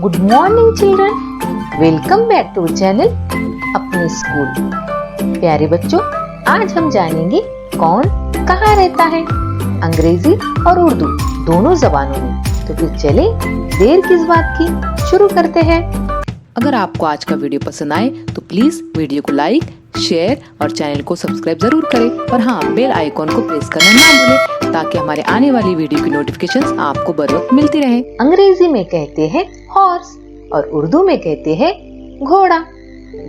Good morning children, welcome back to channel अपने school. प्यारे बच्चों, आज हम जानेंगे कौन कहाँ रहता है, अंग्रेजी और उर्दू दोनों जबानों में। तो फिर चले देर किस बात की, शुरू करते हैं। अगर आपको आज का वीडियो पसंद आए तो प्लीज वीडियो को लाइक, शेयर और चैनल को सब्सक्राइब जरूर करें और हाँ, बेल आइकॉन को प्रेस करना ना भूलें ताकि हमारे आने वाली वीडियो की नोटिफिकेशंस आपको बर वक्त मिलती रहे। अंग्रेजी में कहते हैं हॉर्स और उर्दू में कहते हैं घोड़ा।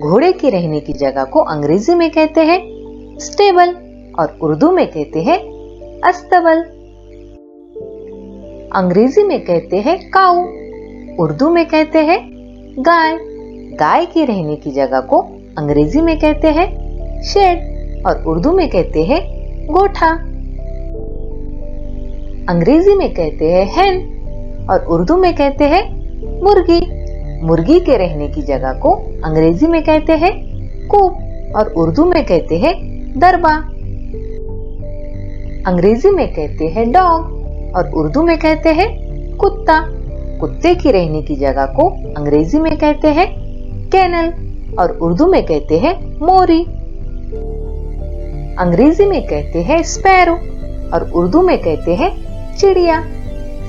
घोड़े के रहने की जगह को अंग्रेजी में कहते हैं स्टेबल और उर्दू में कहते हैं अस्तबल। अंग्रेजी में कहते हैं काऊ, उर्दू में कहते हैं गाय। गाय के रहने की जगह को अंग्रेजी में कहते हैं शेड और उर्दू में कहते हैं गोठा। अंग्रेजी में कहते हैं हेन और उर्दू में कहते हैं मुर्गी। मुर्गी के रहने की जगह को अंग्रेजी में कहते हैं कूप और उर्दू में कहते हैं दरबा। अंग्रेजी में कहते हैं डॉग और उर्दू में कहते हैं कुत्ता। कुत्ते की रहने की जगह को अंग्रेजी में कहते हैं केनल और उर्दू में कहते हैं मोरी। अंग्रेजी में कहते हैं स्पैरो और उर्दू में कहते हैं चिड़िया।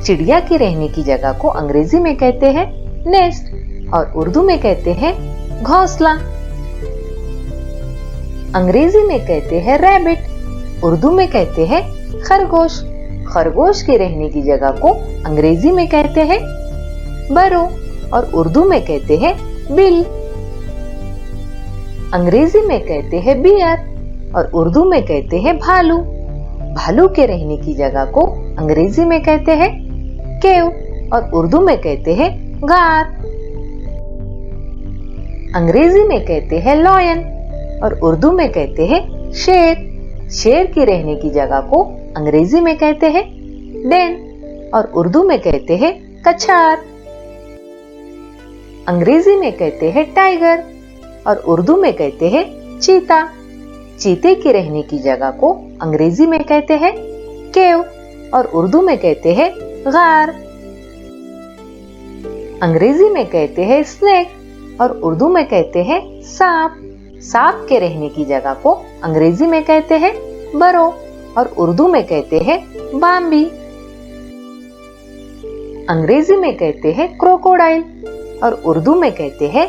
चिड़िया के रहने की जगह को अंग्रेजी में कहते हैं नेस्ट और उर्दू में कहते हैं घोंसला। अंग्रेजी में कहते हैं रैबिट, उर्दू में कहते हैं खरगोश। खरगोश के रहने की जगह को अंग्रेजी में कहते हैं बरो और उर्दू में कहते हैं बिल। अंग्रेजी में कहते हैं बियर और उर्दू में कहते हैं भालू। भालू के रहने की जगह को अंग्रेजी में कहते हैं केव और उर्दू में कहते हैं गार। अंग्रेजी में कहते हैं लॉयन और उर्दू में कहते हैं शेर। शेर की रहने की जगह को अंग्रेजी में कहते हैं डेन और उर्दू में कहते हैं कछार। अंग्रेजी में कहते हैं टाइगर और उर्दू में कहते हैं चीता। चीते की रहने की जगह को अंग्रेजी में कहते हैं केव और उर्दू में कहते हैं गार। अंग्रेजी में कहते हैं स्नेक और उर्दू में कहते हैं सांप। सांप के रहने की जगह को अंग्रेजी में कहते हैं बरो और उर्दू में कहते हैं बाम्बी। अंग्रेजी में कहते हैं क्रोकोडाइल और उर्दू में कहते हैं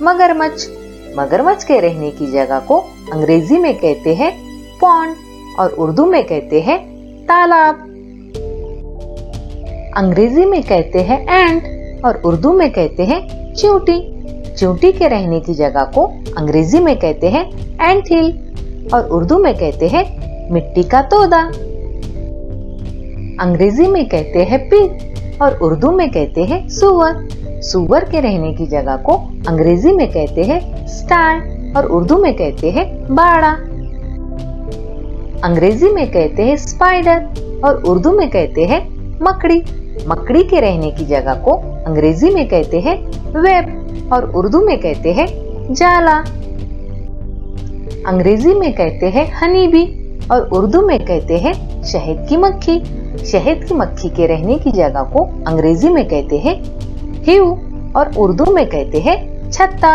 मगरमच्छ। मगरमच्छ के रहने की जगह को अंग्रेजी में कहते हैं पॉन्ड और उर्दू में कहते हैं तालाब। अंग्रेजी में कहते हैं एंट और उर्दू में कहते हैं चींटी। चींटी के रहने की जगह को अंग्रेजी में कहते हैं एंटहिल और उर्दू में कहते हैं मिट्टी का तोता। अंग्रेजी में कहते हैं पिग और उर्दू में कहते हैं सुअर। सुअर के रहने की जगह को अंग्रेजी में कहते हैं स्टाय और उर्दू में कहते हैं बाड़ा। अंग्रेजी में कहते हैं स्पाइडर और उर्दू में कहते हैं मकड़ी। मकड़ी के रहने की जगह को अंग्रेजी में कहते हैं वेब और उर्दू में कहते हैं जाला। अंग्रेजी में कहते हैं हनी बी और उर्दू में कहते हैं शहद की मक्खी। शहद की मक्खी के रहने की जगह को अंग्रेजी में कहते हैं ह्यू और उर्दू में कहते हैं छत्ता।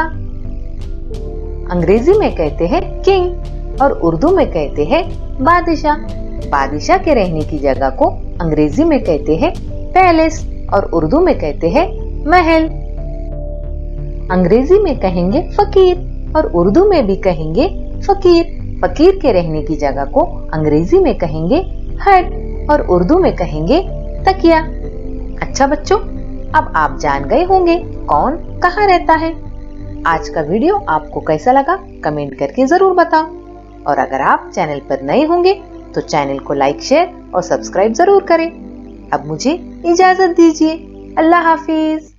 अंग्रेजी में कहते हैं किंग और उर्दू में कहते हैं बादशाह। बादशाह के रहने की जगह को अंग्रेजी में कहते हैं पैलेस और उर्दू में कहते हैं महल। अंग्रेजी में कहेंगे फकीर और उर्दू में भी कहेंगे फकीर। फकीर के रहने की जगह को अंग्रेजी में कहेंगे हट और उर्दू में कहेंगे तकिया। अच्छा बच्चों, अब आप जान गए होंगे कौन कहाँ रहता है। आज का वीडियो आपको कैसा लगा कमेंट करके जरूर बताओ और अगर आप चैनल पर नए होंगे तो चैनल को लाइक, शेयर और सब्सक्राइब जरूर करें। अब मुझे इजाजत दीजिए। अल्लाह हाफिज।